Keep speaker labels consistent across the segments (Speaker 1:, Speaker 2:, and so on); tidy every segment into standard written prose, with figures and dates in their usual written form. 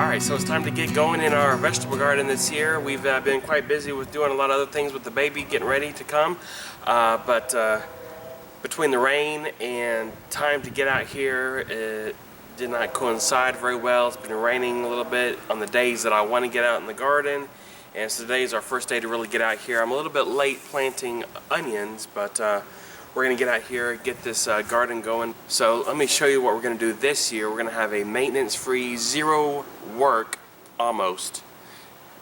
Speaker 1: Alright, so it's time to get going in our vegetable garden this year. We've been quite busy with doing a lot of other things with the baby, getting ready to come. But between the rain and time to get out here, it did not coincide very well. It's been raining a little bit on the days that I want to get out in the garden. And so today is our first day to really get out here. I'm a little bit late planting onions, but we're going to get out here, get this garden going. So let me show you what we're going to do this year. We're going to have a maintenance-free, zero work, almost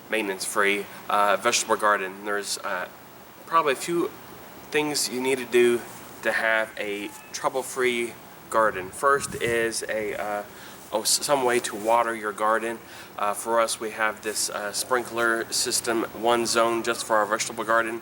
Speaker 1: maintenance-free vegetable garden. There's probably a few things you need to do to have a trouble-free garden. First is some way to water your garden. For us, we have this sprinkler system, one zone just for our vegetable garden.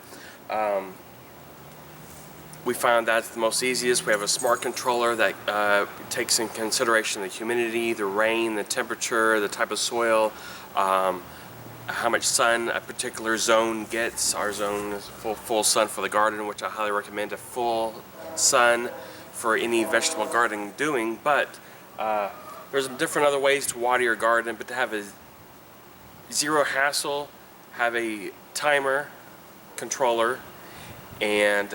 Speaker 1: We found that's the most easiest. We have a smart controller that takes in consideration the humidity, the rain, the temperature, the type of soil, how much sun a particular zone gets. Our zone is full sun for the garden, which I highly recommend a full sun for any vegetable gardening doing. But there's different other ways to water your garden, but to have a zero hassle, have a timer controller, and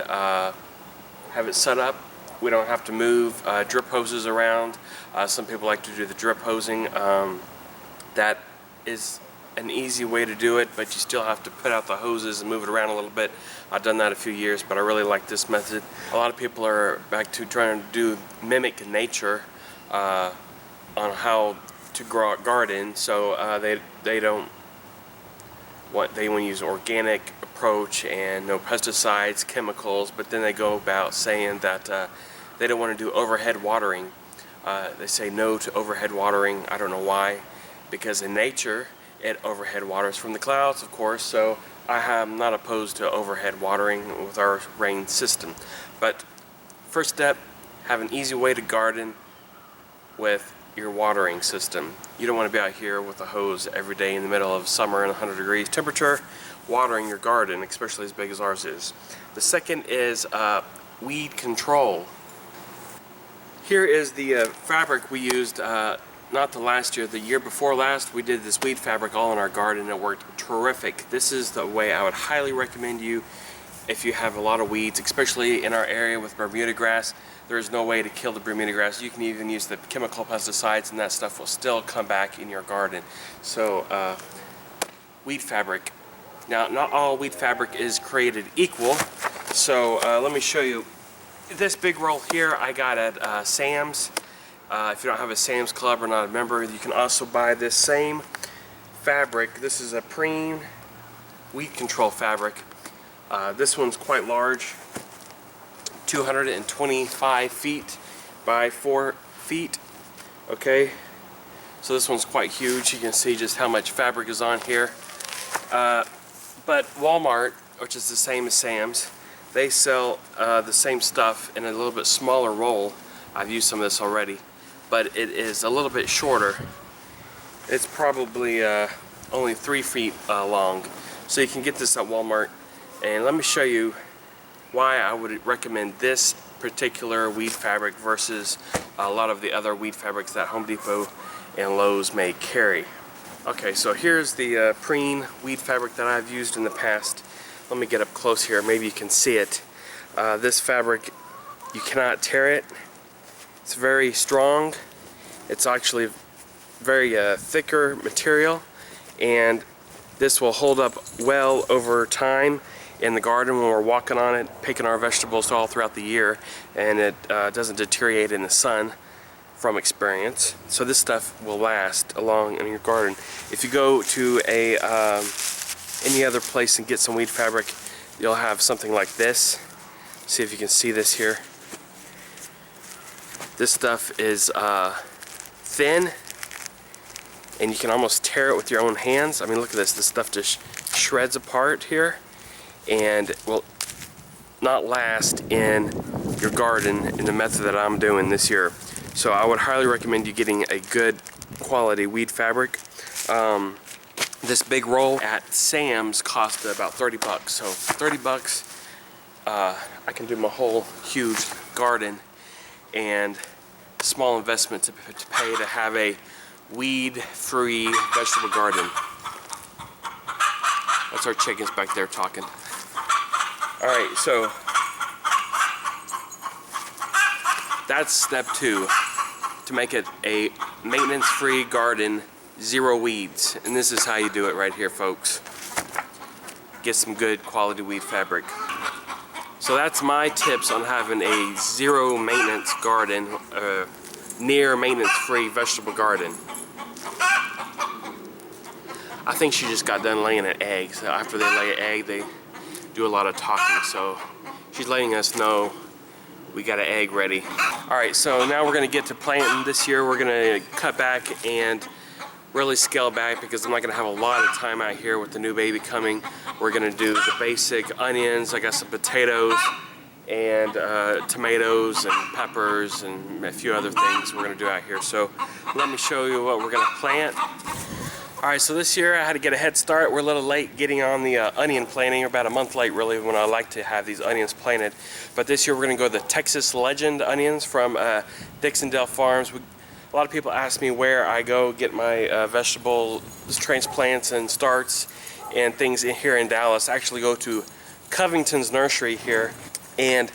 Speaker 1: have it set up. We don't have to move drip hoses around. Some people like to do the drip hosing. That is an easy way to do it, but you still have to put out the hoses and move it around a little bit. I've done that a few years, but I really like this method. A lot of people are back to trying to mimic nature on how to grow a garden, so they want to use organic approach and no pesticides, chemicals, but then they go about saying that they don't want to do overhead watering. They say no to overhead watering. I don't know why, because in nature it overhead waters from the clouds, of course, so I am not opposed to overhead watering with our rain system. But first step, have an easy way to garden with your watering system. You don't want to be out here with a hose every day in the middle of summer and 100 degrees temperature watering your garden, especially as big as ours is. The second is weed control. Here is the fabric we used, not the last year, the year before last. We did this weed fabric all in our garden. It worked terrific. This is the way I would highly recommend you if you have a lot of weeds, especially in our area with Bermuda grass. There is no way to kill the Bermuda grass. You can even use the chemical pesticides and that stuff will still come back in your garden. So weed fabric. Now, not all weed fabric is created equal. So let me show you this big roll here I got at Sam's. If you don't have a Sam's Club or not a member, you can also buy this same fabric. This is a Preen weed control fabric. This one's quite large, 225 feet by 4 feet. Okay, so this one's quite huge. You can see just how much fabric is on here. But Walmart, which is the same as Sam's, they sell the same stuff in a little bit smaller roll. I've used some of this already, but it is a little bit shorter. It's probably only 3 feet long. So you can get this at Walmart. And let me show you why I would recommend this particular weed fabric versus a lot of the other weed fabrics that Home Depot and Lowe's may carry. Okay, so here's the Preen weed fabric that I've used in the past. Let me get up close here, maybe you can see it. This fabric, you cannot tear it. It's very strong. It's actually very thicker material, and this will hold up well over time in the garden when we're walking on it, picking our vegetables all throughout the year, and it doesn't deteriorate in the sun from experience. So this stuff will last along in your garden. If you go to any other place and get some weed fabric, you'll have something like this. See if you can see this here. This stuff is thin, and you can almost tear it with your own hands. I mean, look at this. This stuff just shreds apart here, and will not last in your garden in the method that I'm doing this year. So I would highly recommend you getting a good quality weed fabric. This big roll at Sam's cost about 30 bucks. So 30 bucks, I can do my whole huge garden, and small investment to pay to have a weed-free vegetable garden. That's our chickens back there talking. Alright, so that's step 2, to make it a maintenance-free garden, 0 weeds. And this is how you do it right here, folks. Get some good quality weed fabric. So that's my tips on having a 0 maintenance garden, near maintenance-free vegetable garden. I think she just got done laying an egg. So after they lay an egg, they do a lot of talking. So she's letting us know we got an egg ready. Alright, so now we're going to get to planting. This year we're going to cut back and really scale back because I'm not going to have a lot of time out here with the new baby coming. We're going to do the basic onions. I got some potatoes and tomatoes and peppers and a few other things we're going to do out here. So let me show you what we're going to plant. Alright, so this year I had to get a head start. We're a little late getting on the onion planting, about a month late really, when I like to have these onions planted. But this year we're going to go the Texas Legend onions from Dixondale Farms. A lot of people ask me where I go get my vegetable transplants and starts and things here in Dallas. I actually go to Covington's Nursery here, and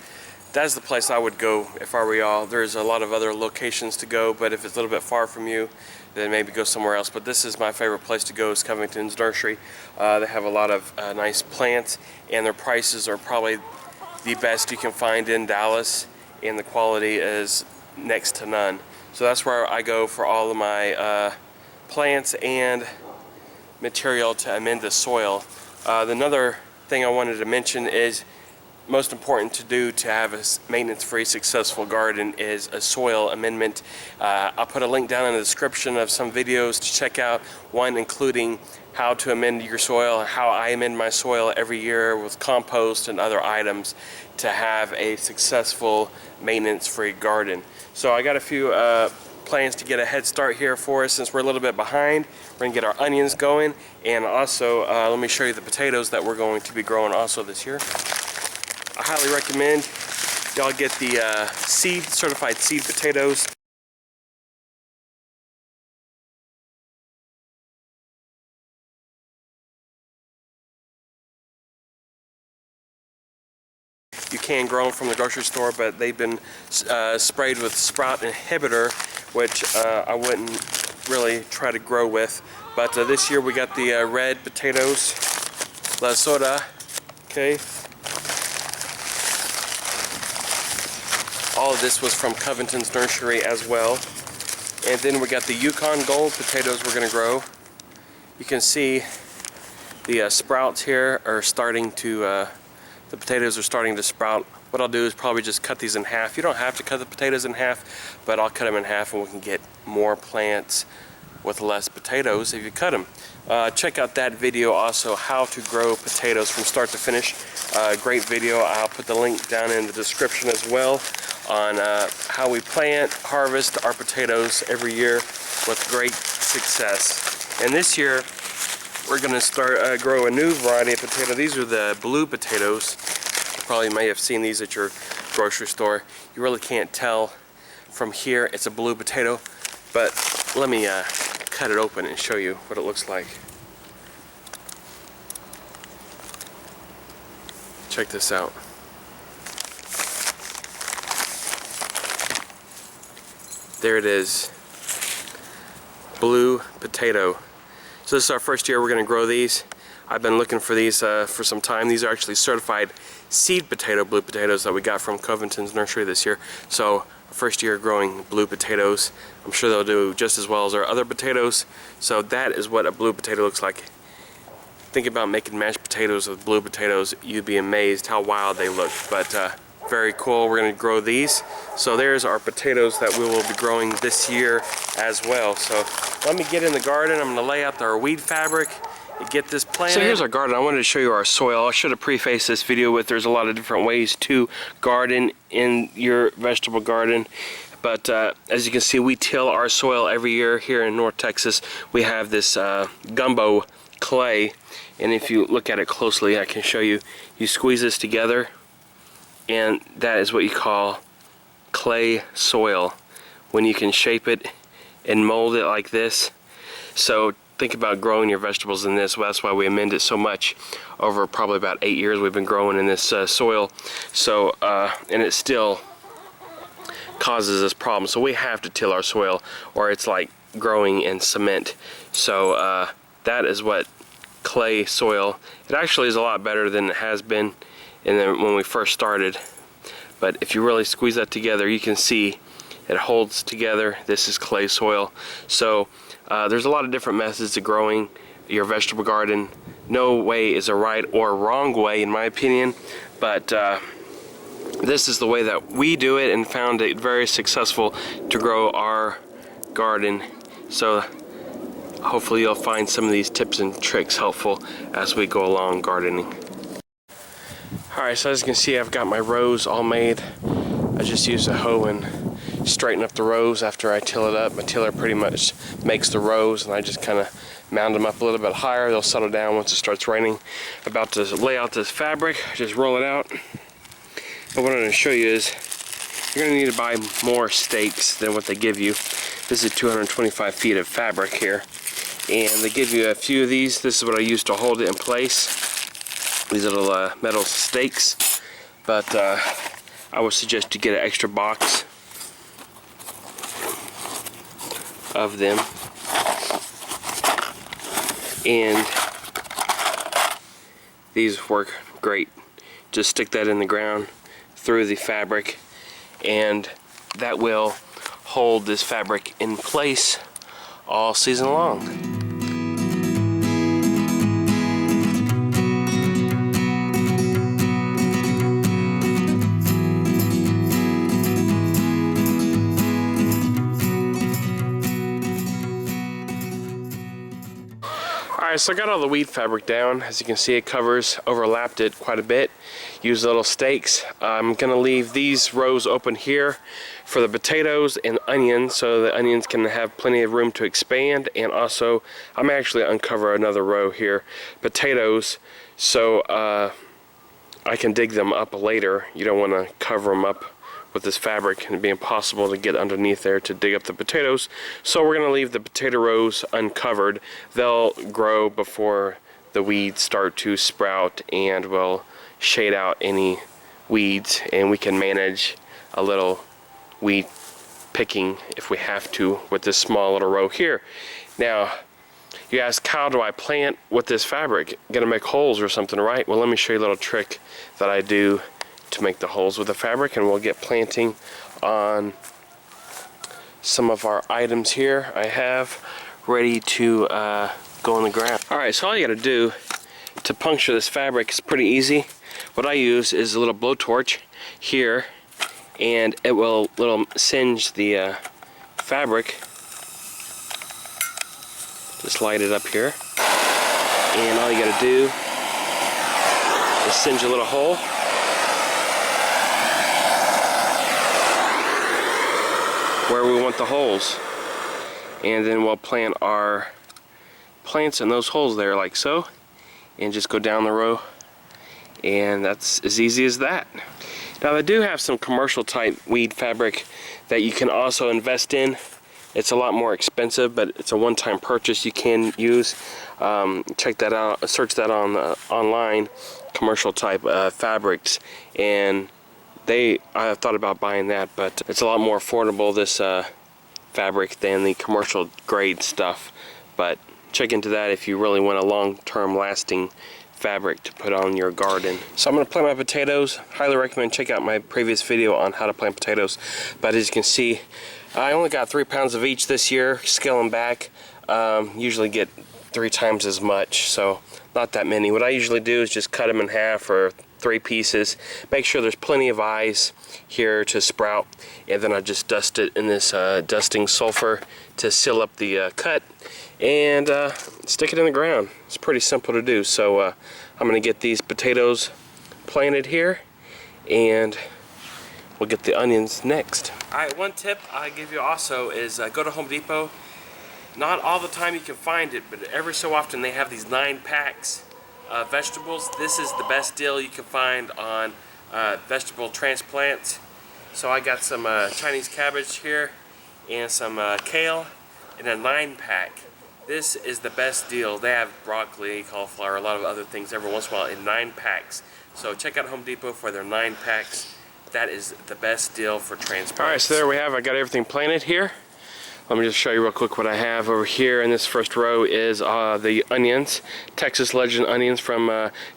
Speaker 1: that's the place I would go if I were y'all. There's a lot of other locations to go, but if it's a little bit far from you, then maybe go somewhere else. But this is my favorite place to go, is Covington's Nursery. They have a lot of nice plants, and their prices are probably the best you can find in Dallas, and the quality is next to none. So that's where I go for all of my plants and material to amend the soil. Another thing I wanted to mention is, most important to do to have a maintenance-free successful garden is a soil amendment. I'll put a link down in the description of some videos to check out, one including how to amend your soil, how I amend my soil every year with compost and other items to have a successful maintenance-free garden. So I got a few plans to get a head start here for us since we're a little bit behind. We're going to get our onions going, and also let me show you the potatoes that we're going to be growing also this year. I highly recommend y'all get the certified seed potatoes. You can grow them from the grocery store, but they've been sprayed with sprout inhibitor, which I wouldn't really try to grow with. But this year we got the red potatoes, La Soda, okay. All of this was from Covington's Nursery as well. And then we got the Yukon Gold potatoes we're going to grow. You can see the sprouts here are starting to, the potatoes are starting to sprout. What I'll do is probably just cut these in half. You don't have to cut the potatoes in half, but I'll cut them in half and we can get more plants with less potatoes if you cut them. Check out that video also, how to grow potatoes from start to finish. Great video. I'll put the link down in the description as well on how we plant, harvest our potatoes every year with great success. And this year we're going to start grow a new variety of potato. These are the blue potatoes. You probably may have seen these at your grocery store. You really can't tell from here it's a blue potato, but let me cut it open and show you what it looks like. Check this out. There it is, blue potato. So this is our first year we're going to grow these. I've been looking for these for some time. These are actually certified seed potato blue potatoes that we got from Covington's Nursery this year. So first year growing blue potatoes. I'm sure they'll do just as well as our other potatoes. So that is what a blue potato looks like. Think about making mashed potatoes with blue potatoes. You'd be amazed how wild they look. But very cool. We're going to grow these. So there's our potatoes that we will be growing this year as well. So let me get in the garden. I'm going to lay out our weed fabric and get this planted. So here's our garden. I wanted to show you our soil. I should have prefaced this video with there's a lot of different ways to garden in your vegetable garden. But as you can see, we till our soil every year here in North Texas. We have this gumbo clay, and if you look at it closely, I can show you. You squeeze this together, and that is what you call clay soil. When you can shape it and mold it like this, So think about growing your vegetables in this. Well, that's why we amend it so much. Over probably about 8 years we've been growing in this soil. So and it still causes us problems. So we have to till our soil, or it's like growing in cement. So that is what clay soil. It actually is a lot better than it has been when we first started. But if you really squeeze that together, you can see it holds together. This is clay soil. So there's a lot of different methods of growing your vegetable garden. No way is a right or wrong way, in my opinion, but this is the way that we do it and found it very successful to grow our garden. So hopefully you'll find some of these tips and tricks helpful as we go along gardening. Alright, so as you can see, I've got my rows all made. I just use a hoe and straighten up the rows after I till it up. My tiller pretty much makes the rows, and I just kind of mound them up a little bit higher. They'll settle down once it starts raining. About to lay out this fabric, just roll it out. But what I'm going to show you is you're going to need to buy more stakes than what they give you. This is 225 feet of fabric here, and they give you a few of these. This is what I use to hold it in place. These little metal stakes, but I would suggest you get an extra box of them, and these work great. Just stick that in the ground through the fabric, and that will hold this fabric in place all season long. Alright, so I got all the weed fabric down. As you can see, it covers, overlapped it quite a bit. Use little stakes. I'm going to leave these rows open here for the potatoes and onions, so the onions can have plenty of room to expand. And also, I'm actually uncover another row here, potatoes, so I can dig them up later. You don't want to cover them up with this fabric, and it'd be impossible to get underneath there to dig up the potatoes. So we're going to leave the potato rows uncovered. They'll grow before the weeds start to sprout, and will shade out any weeds, and we can manage a little weed picking if we have to with this small little row here. Now you ask, how do I plant with this fabric? Gonna make holes or something, right? Well, let me show you a little trick that I do to make the holes with the fabric, and we'll get planting on some of our items here I have ready to go in the ground. Alright, so all you gotta do to puncture this fabric is pretty easy. What I use is a little blowtorch here, and it will singe the fabric. Just light it up here, and all you gotta do is singe a little hole. Where we want the holes, and then we'll plant our plants in those holes there, like so, and just go down the row, and that's as easy as that. Now, they do have some commercial type weed fabric that you can also invest in. It's a lot more expensive, but it's a one-time purchase you can use. Check that out, search that on online, commercial type fabrics, and I thought about buying that, but it's a lot more affordable, this fabric, than the commercial grade stuff. But check into that if you really want a long-term lasting fabric to put on your garden. So I'm going to plant my potatoes. Highly recommend check out my previous video on how to plant potatoes. But as you can see, I only got 3 pounds of each this year. Scaling back, usually get 3 times as much, so not that many. What I usually do is just cut them in half or 3 pieces. Make sure there's plenty of eyes here to sprout, and then I just dust it in this dusting sulfur to seal up the cut, and stick it in the ground. It's pretty simple to do. So I'm going to get these potatoes planted here, and we'll get the onions next. Alright, one tip I give you also is go to Home Depot. Not all the time you can find it, but every so often they have these 9 packs of vegetables. This is the best deal you can find on vegetable transplants. So I got some Chinese cabbage here and some kale in a 9-pack. This is the best deal. They have broccoli, cauliflower, a lot of other things every once in a while in 9 packs. So check out Home Depot for their 9 packs. That is the best deal for transplants. Alright, so there we have, I got everything planted here. Let me just show you real quick what I have over here. In this first row is the onions, Texas Legend onions from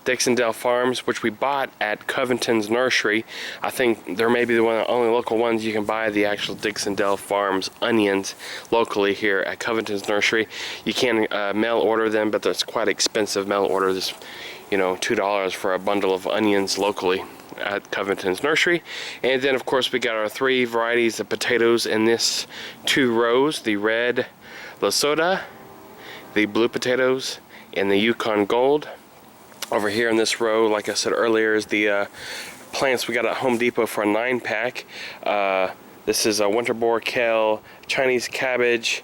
Speaker 1: Dixondale Farms, which we bought at Covington's Nursery. I think they're maybe the only local ones you can buy the actual Dixondale Farms onions locally here at Covington's Nursery. You can mail order them, but that's quite expensive mail order. This, you know, $2 for a bundle of onions locally at Covington's Nursery. And then of course we got our 3 varieties of potatoes in this 2 rows, the red Lasota, the blue potatoes, and the Yukon Gold. Over here in this row, like I said earlier, is the plants we got at Home Depot for a 9 pack. This is a winter boar kale, Chinese cabbage,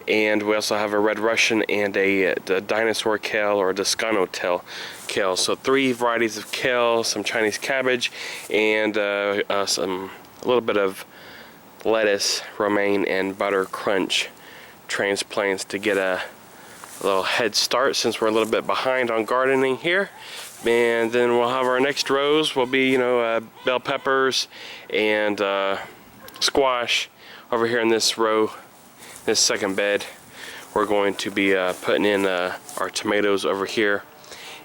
Speaker 1: and we also have a red Russian and a dinosaur kale or a Descano kale. So 3 varieties of kale, some Chinese cabbage, and a little bit of lettuce, romaine, and butter crunch transplants to get a little head start since we're a little bit behind on gardening here. And then we'll have our next rows will be, you know, bell peppers and squash. Over here in this row, this second bed, we're going to be putting in our tomatoes over here,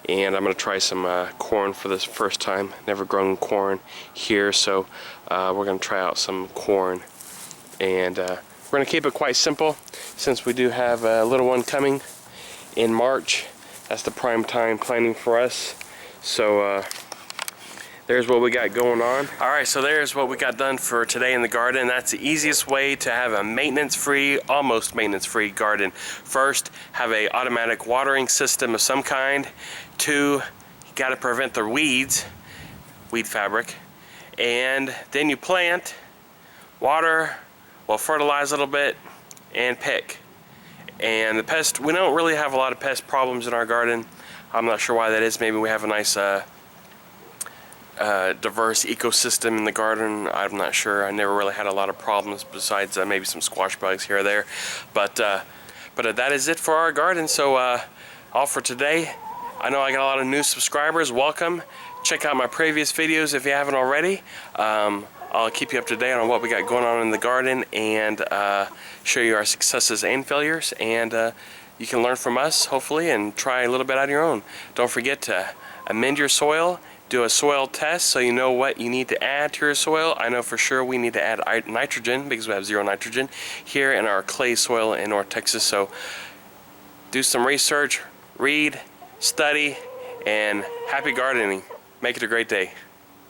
Speaker 1: and I'm going to try some corn for this first time. Never grown corn here, so we're going to try out some corn, and we're going to keep it quite simple since we do have a little one coming in March. That's the prime time planting for us. So there's what we got going on. Alright, so there's what we got done for today in the garden. That's the easiest way to have a maintenance-free, almost maintenance-free garden. First, have a automatic watering system of some kind. 2, you got to prevent the weeds, weed fabric. And then you plant, water, well, fertilize a little bit, and pick. And the pest, we don't really have a lot of pest problems in our garden. I'm not sure why that is. Maybe we have a nice diverse ecosystem in the garden. I'm not sure. I never really had a lot of problems besides maybe some squash bugs here or there. But that is it for our garden. So all for today. I know I got a lot of new subscribers. Welcome. Check out my previous videos if you haven't already. I'll keep you up to date on what we got going on in the garden and show you our successes and failures. And you can learn from us, hopefully, and try a little bit on your own. Don't forget to amend your soil. Do a soil test so you know what you need to add to your soil. I know for sure we need to add nitrogen because we have 0 nitrogen here in our clay soil in North Texas. So do some research, read, study, and happy gardening. Make it a great day.